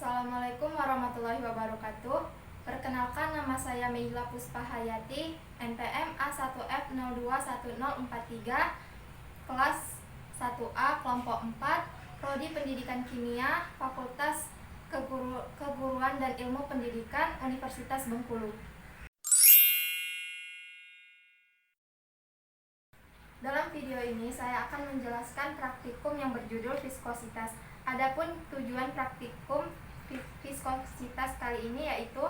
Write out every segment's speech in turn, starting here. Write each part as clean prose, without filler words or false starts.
Assalamualaikum warahmatullahi wabarakatuh. Perkenalkan, nama saya Meila Puspahayati, NPM A1F021043, kelas 1A, kelompok 4, Prodi Pendidikan Kimia, Fakultas Keguruan dan Ilmu Pendidikan, Universitas Bengkulu. Dalam video ini saya akan menjelaskan praktikum yang berjudul viskositas. Adapun tujuan praktikum viskositas kali ini yaitu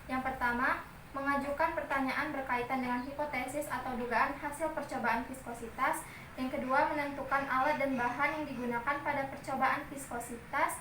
yang pertama, mengajukan pertanyaan berkaitan dengan hipotesis atau dugaan hasil percobaan viskositas. Yang kedua, menentukan alat dan bahan yang digunakan pada percobaan viskositas.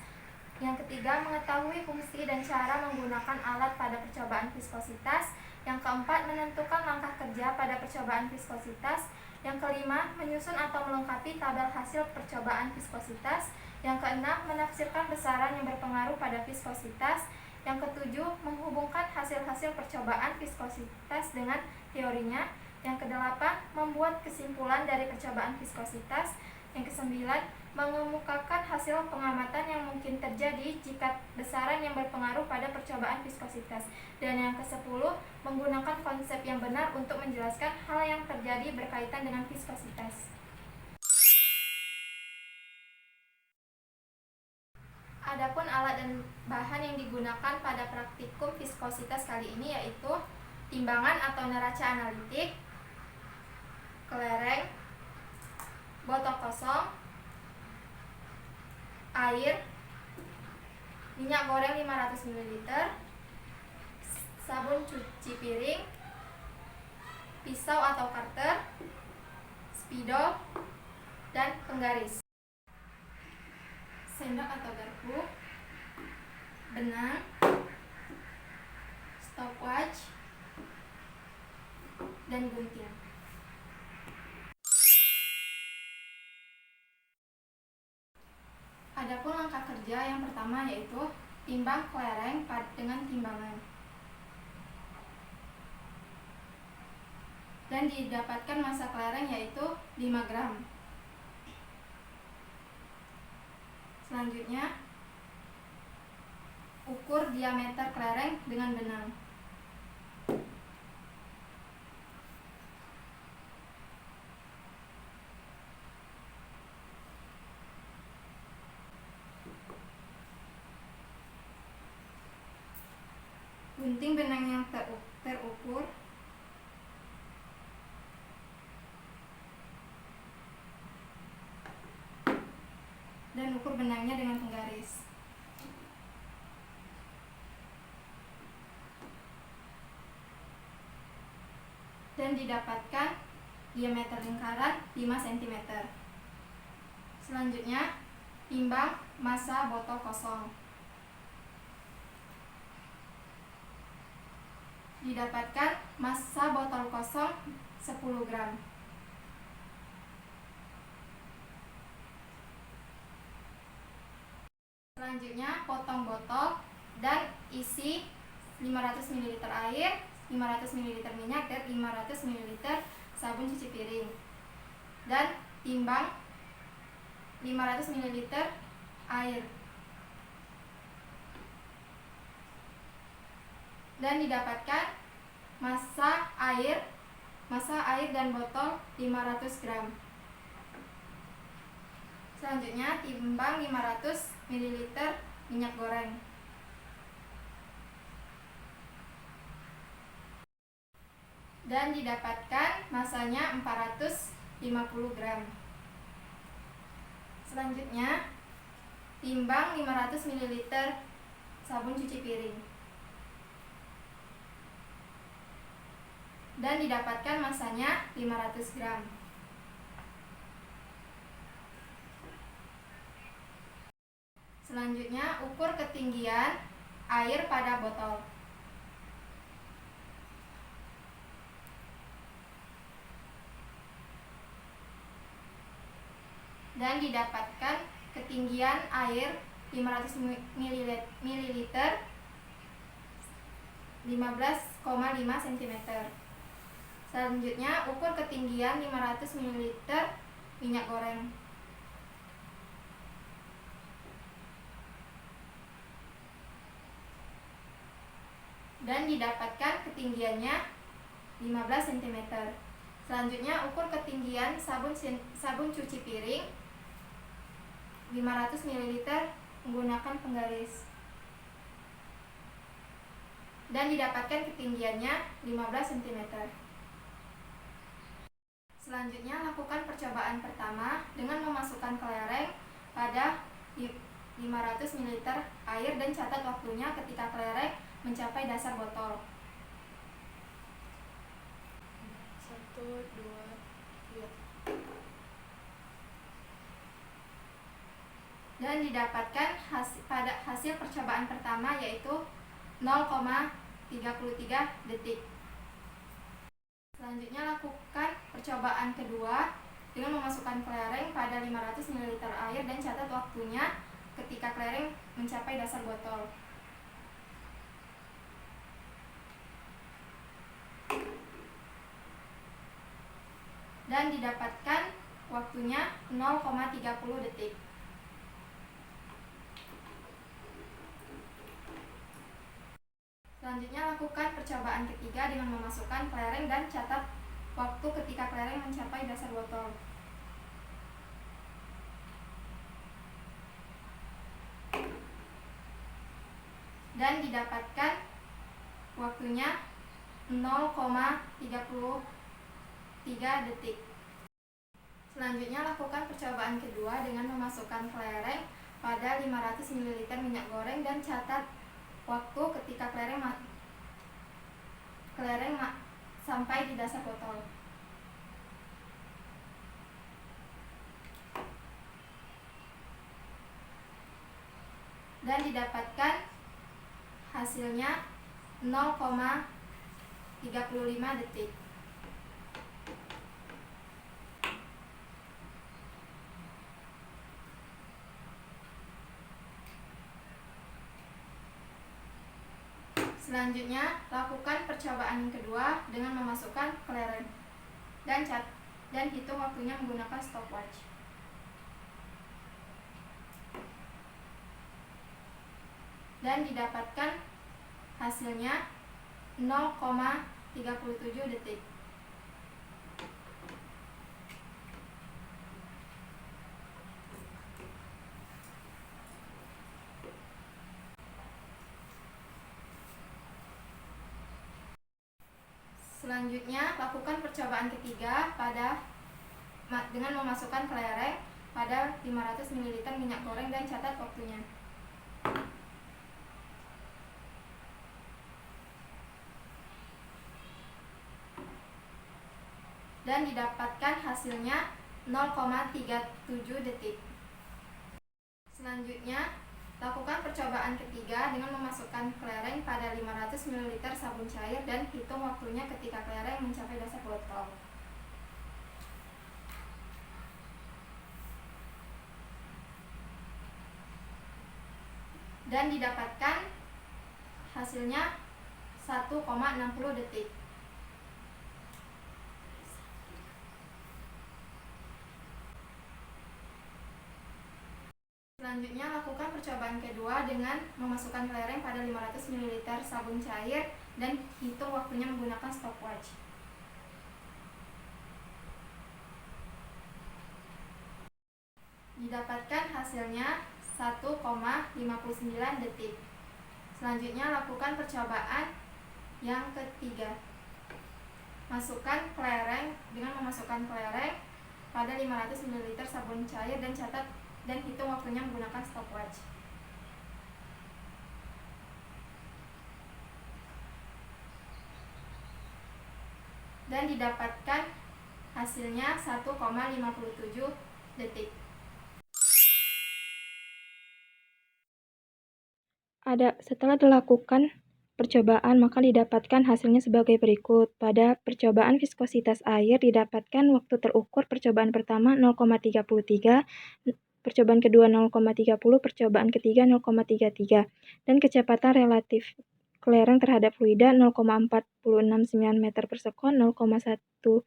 Yang ketiga, mengetahui fungsi dan cara menggunakan alat pada percobaan viskositas. Yang keempat, menentukan langkah kerja pada percobaan viskositas. Yang kelima, menyusun atau melengkapi tabel hasil percobaan viskositas. Yang keenam, menafsirkan besaran yang berpengaruh pada viskositas. Yang ketujuh, menghubungkan hasil-hasil percobaan viskositas dengan teorinya. Yang kedelapan, membuat kesimpulan dari percobaan viskositas. Yang kesembilan, mengemukakan hasil pengamatan yang mungkin terjadi jika besaran yang berpengaruh pada percobaan viskositas. Dan yang kesepuluh, menggunakan konsep yang benar untuk menjelaskan hal yang terjadi berkaitan dengan viskositas. Adapun alat dan bahan yang digunakan pada praktikum viskositas kali ini yaitu timbangan atau neraca analitik, kelereng, botol kosong, air, minyak goreng 500 ml, sabun cuci piring, pisau atau cutter, spidol, dan penggaris, sendok atau garpu, benang, stopwatch, dan gunting. Adapun langkah kerja yang pertama yaitu timbang kelereng dengan timbangan. Dan didapatkan massa kelereng yaitu 5 gram. Selanjutnya, ukur diameter kelereng dengan benang. Gunting benang yang terukur. Dan ukur benangnya dengan penggaris. Dan didapatkan diameter lingkaran 5 cm. Selanjutnya, timbang massa botol kosong. Didapatkan massa botol kosong 10 gram. Selanjutnya, potong botol dan isi 500 ml air, 500 ml minyak, dan 500 ml sabun cuci piring. Dan timbang 500 ml air. Dan didapatkan massa air dan botol 500 gram. Selanjutnya, timbang 500 ml minyak goreng. Dan didapatkan massanya 450 gram. Selanjutnya, timbang 500 ml sabun cuci piring. Dan didapatkan massanya 500 gram. Selanjutnya, ukur ketinggian air pada botol. Dan didapatkan ketinggian air 500 ml 15,5 cm. Selanjutnya, ukur ketinggian 500 ml minyak goreng. dan didapatkan ketinggiannya 15 cm. Selanjutnya ukur ketinggian sabun cuci piring 500 ml menggunakan penggaris dan didapatkan ketinggiannya 15 cm. Selanjutnya lakukan percobaan pertama dengan memasukkan kelereng pada 500 ml air dan catat waktunya ketika kelereng mencapai dasar botol. 1, 2, 3. Dan didapatkan pada hasil percobaan pertama yaitu 0,33 detik. Selanjutnya lakukan percobaan kedua dengan memasukkan kelereng pada 500 ml air dan catat waktunya ketika kelereng mencapai dasar botol. Dan didapatkan waktunya 0,30 detik. Selanjutnya lakukan percobaan ketiga dengan memasukkan kelereng dan catat waktu ketika kelereng mencapai dasar botol. Dan didapatkan waktunya 0,33 detik. Selanjutnya lakukan percobaan kedua dengan memasukkan kelereng pada 500 ml minyak goreng dan catat waktu ketika kelereng sampai di dasar botol. Dan didapatkan hasilnya 0,35 detik. Selanjutnya, lakukan percobaan yang kedua dengan memasukkan kelereng dan hitung waktunya menggunakan stopwatch. Dan didapatkan hasilnya 0,37 detik. Selanjutnya, lakukan percobaan ketiga dengan memasukkan kelereng pada 500 ml minyak goreng dan catat waktunya. Dan didapatkan hasilnya 0,37 detik. Selanjutnya, lakukan percobaan ketiga dengan memasukkan kelereng pada 500 ml sabun cair dan hitung waktunya ketika kelereng mencapai dasar botol. Dan didapatkan hasilnya 1,60 detik. Selanjutnya, lakukan percobaan kedua dengan memasukkan kelereng pada 500 ml sabun cair dan hitung waktunya menggunakan stopwatch. Didapatkan hasilnya 1,59 detik. Selanjutnya, lakukan percobaan yang ketiga. Masukkan kelereng dengan memasukkan kelereng pada 500 ml sabun cair dan catat dan hitung waktunya menggunakan stopwatch. Dan didapatkan hasilnya 1,57 detik. Setelah dilakukan percobaan, maka didapatkan hasilnya sebagai berikut. Pada percobaan viskositas air didapatkan waktu terukur percobaan pertama 0,33, percobaan kedua 0,30, percobaan ketiga 0,33, dan kecepatan relatif kelereng terhadap fluida 0,469 meter per sekon, 0,17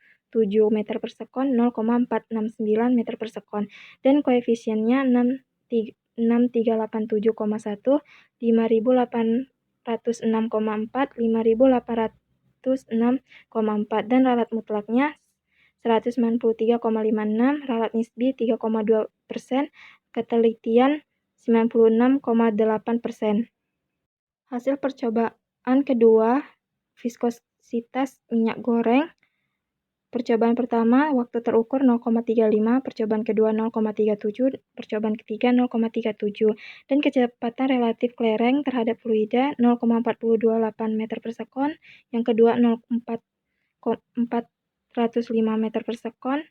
meter per sekon, 0,469 meter per sekon, dan koefisiennya 6387,1, 5800 5.806,4, 5.806,4, dan ralat mutlaknya 193,56, ralat nisbi 3,2%, ketelitian 96,8%. Hasil percobaan kedua, viskositas minyak goreng. Percobaan pertama, waktu terukur 0,35, percobaan kedua 0,37, percobaan ketiga 0,37, dan kecepatan relatif kelereng terhadap fluida 0,428 meter per sekon, yang kedua 0,405 meter per sekon,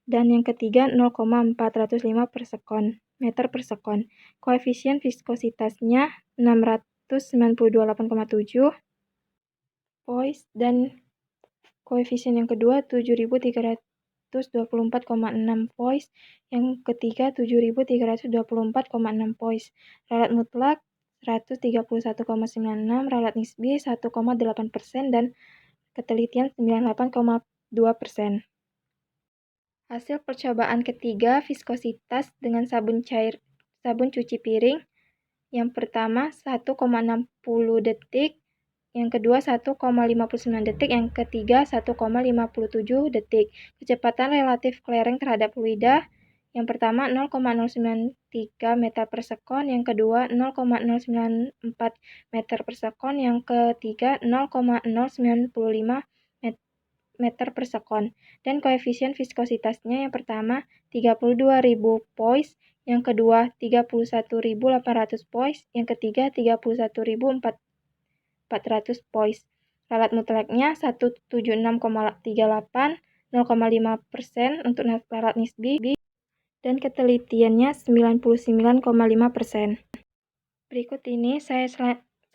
dan yang ketiga 0,405 meter per sekon. Koefisien viskositasnya 698,7 pois, dan koefisien yang kedua 7.324,6 pois, yang ketiga 7.324,6 pois. Ralat mutlak 131,96, ralat nisbi 1,8%, dan ketelitian 98,2%. Hasil percobaan ketiga, viskositas dengan sabun cuci piring. Yang pertama 1,60 detik, yang kedua 1,59 detik, yang ketiga 1,57 detik. Kecepatan relatif kelereng terhadap fluida, yang pertama 0,093 meter per sekon, yang kedua 0,094 meter per sekon, yang ketiga 0,095 meter per sekon. Dan koefisien viskositasnya yang pertama 32.000 pois, yang kedua 31.800 pois, yang ketiga 31.400 pois. Ralat mutlaknya 176,38, 0,5% untuk ralat nisbi, dan ketelitiannya 99,5%. Berikut ini saya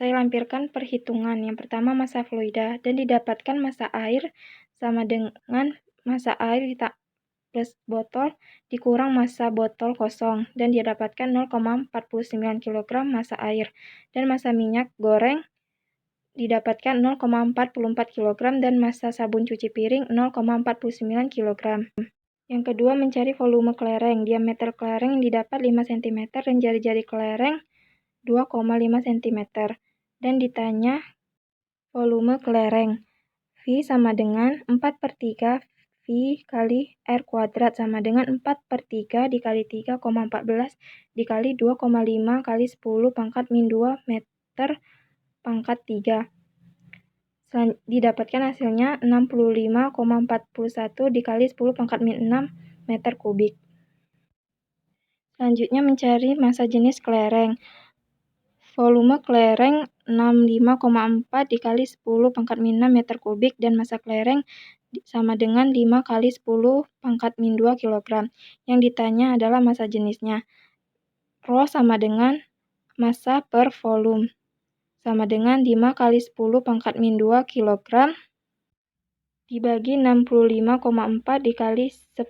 lampirkan perhitungan. Yang pertama massa fluida, dan didapatkan massa air sama dengan massa air plus botol dikurang massa botol kosong, dan didapatkan 0,49 kg massa air. Dan massa minyak goreng didapatkan 0,44 kg, dan massa sabun cuci piring 0,49 kg. Yang kedua, mencari volume kelereng. Diameter kelereng didapat 5 cm dan jari-jari kelereng 2,5 cm. Dan ditanya volume kelereng. V sama dengan 4/3 V kali R kuadrat sama dengan 4/3 dikali 3,14 dikali 2,5 kali 10 pangkat min 2 meter pangkat 3. Didapatkan hasilnya 65,41 dikali 10 pangkat min 6 meter kubik. Selanjutnya mencari massa jenis kelereng. Volume kelereng 65,4 dikali 10 pangkat min 6 meter kubik, dan massa kelereng sama dengan 5 kali 10 pangkat min 2 kg. Yang ditanya adalah massa jenisnya. Rho sama dengan massa per volume, sama dengan 5 kali 10 pangkat min 2 kg dibagi 65,4 dikali 10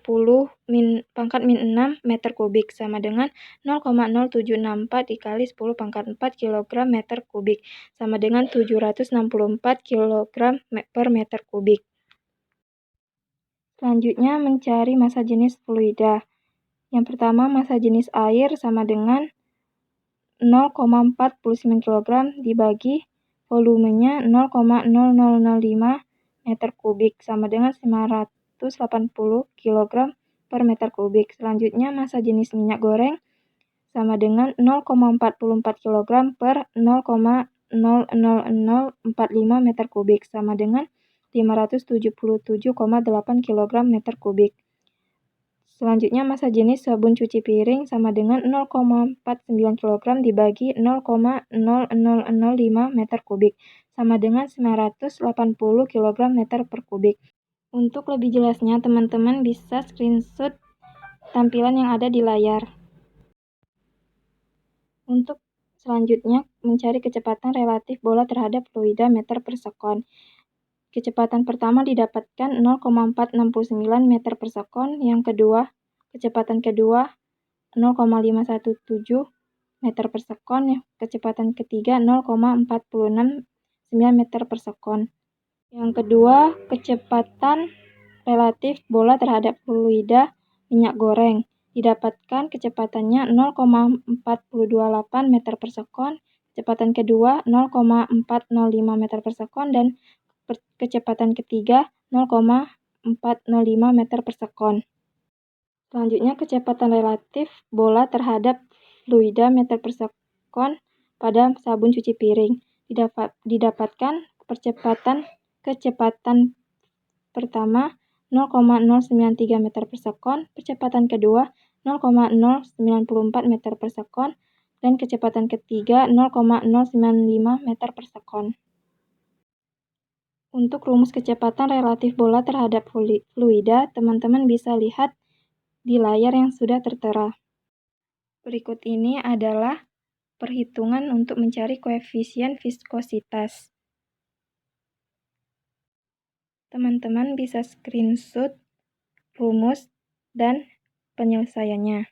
pangkat min 6 meter kubik, sama dengan 0,0764 dikali 10 pangkat 4 kg meter kubik, sama dengan 764 kg per meter kubik. Selanjutnya mencari massa jenis fluida. Yang pertama massa jenis air sama dengan 0,49 kg dibagi volumenya 0,0005 meter kubik, sama dengan 980 kg per meter kubik. Selanjutnya massa jenis minyak goreng sama dengan 0,44 kg per 0,00045 meter kubik, sama dengan 577,8 kg meter kubik. Selanjutnya massa jenis sabun cuci piring sama dengan 0,49 kg dibagi 0,0005 meter kubik, sama dengan 980 kg meter per kubik. Untuk lebih jelasnya, teman-teman bisa screenshot tampilan yang ada di layar. Untuk selanjutnya mencari kecepatan relatif bola terhadap fluida meter per sekon. Kecepatan pertama didapatkan 0,469 meter per sekon, yang kedua, kecepatan kedua 0,517 meter per sekon, kecepatan ketiga 0,469 meter per sekon. Yang kedua, kecepatan relatif bola terhadap fluida minyak goreng. Didapatkan kecepatannya 0,428 meter per sekon, kecepatan kedua 0,405 meter per sekon, dan kecepatan ketiga 0,405 meter per sekon. Selanjutnya, kecepatan relatif bola terhadap fluida meter per sekon pada sabun cuci piring. Didapatkan kecepatan pertama 0,093 meter per sekon, kecepatan kedua 0,094 meter per sekon, dan kecepatan ketiga 0,095 meter per sekon. Untuk rumus kecepatan relatif bola terhadap fluida, teman-teman bisa lihat di layar yang sudah tertera. Berikut ini adalah perhitungan untuk mencari koefisien viskositas. Teman-teman bisa screenshot rumus dan penyelesaiannya.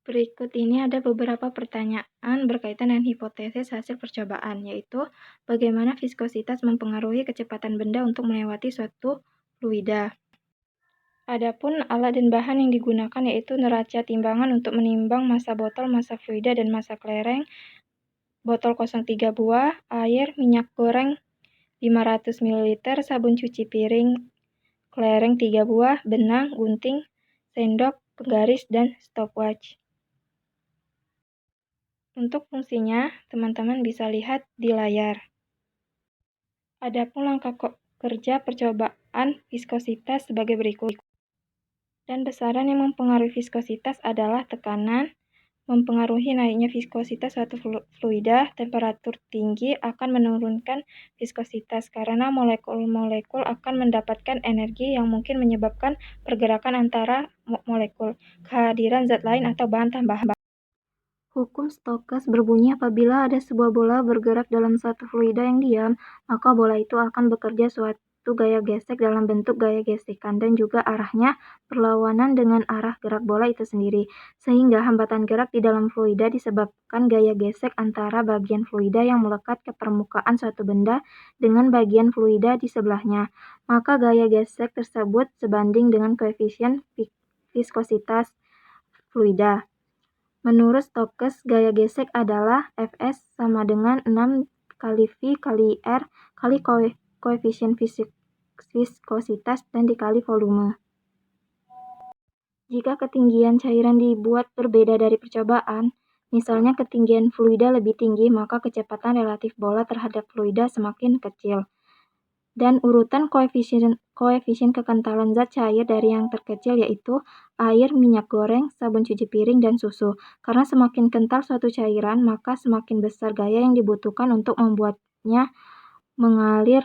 Berikut ini ada beberapa pertanyaan berkaitan dengan hipotesis hasil percobaan, yaitu bagaimana viskositas mempengaruhi kecepatan benda untuk melewati suatu fluida. Adapun alat dan bahan yang digunakan yaitu neraca timbangan untuk menimbang massa botol, massa fluida, dan massa kelereng. Botol kosong 3 buah, air, minyak goreng 500 ml, sabun cuci piring, kelereng 3 buah, benang, gunting, sendok, penggaris, dan stopwatch. Untuk fungsinya, teman-teman bisa lihat di layar. Adapun langkah kerja percobaan viskositas sebagai berikut. Dan besaran yang mempengaruhi viskositas adalah tekanan. Mempengaruhi naiknya viskositas suatu fluida, temperatur tinggi akan menurunkan viskositas karena molekul-molekul akan mendapatkan energi yang mungkin menyebabkan pergerakan antara molekul, kehadiran zat lain atau bahan tambahan. Hukum Stokes berbunyi apabila ada sebuah bola bergerak dalam suatu fluida yang diam, maka bola itu akan bekerja suatu gaya gesek dalam bentuk gaya gesekan dan juga arahnya berlawanan dengan arah gerak bola itu sendiri, sehingga hambatan gerak di dalam fluida disebabkan gaya gesek antara bagian fluida yang melekat ke permukaan suatu benda dengan bagian fluida di sebelahnya. Maka gaya gesek tersebut sebanding dengan koefisien viskositas fluida. Menurut Stokes, gaya gesek adalah Fs sama dengan 6 kali V kali R kali koefisien viskositas dan dikali volume. Jika ketinggian cairan dibuat berbeda dari percobaan, misalnya ketinggian fluida lebih tinggi, maka kecepatan relatif bola terhadap fluida semakin kecil. Dan urutan koefisien kekentalan zat cair dari yang terkecil yaitu air, minyak goreng, sabun cuci piring, dan susu. Karena semakin kental suatu cairan, maka semakin besar gaya yang dibutuhkan untuk membuatnya mengalir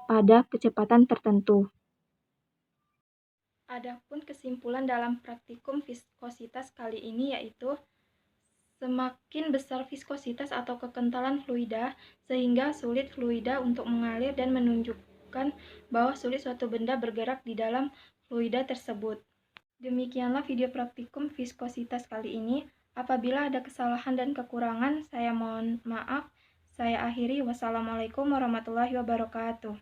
pada kecepatan tertentu. Adapun kesimpulan dalam praktikum viskositas kali ini yaitu semakin besar viskositas atau kekentalan fluida, sehingga sulit fluida untuk mengalir dan menunjukkan bahwa sulit suatu benda bergerak di dalam fluida tersebut. Demikianlah video praktikum viskositas kali ini. Apabila ada kesalahan dan kekurangan, saya mohon maaf. Saya akhiri. Wassalamualaikum warahmatullahi wabarakatuh.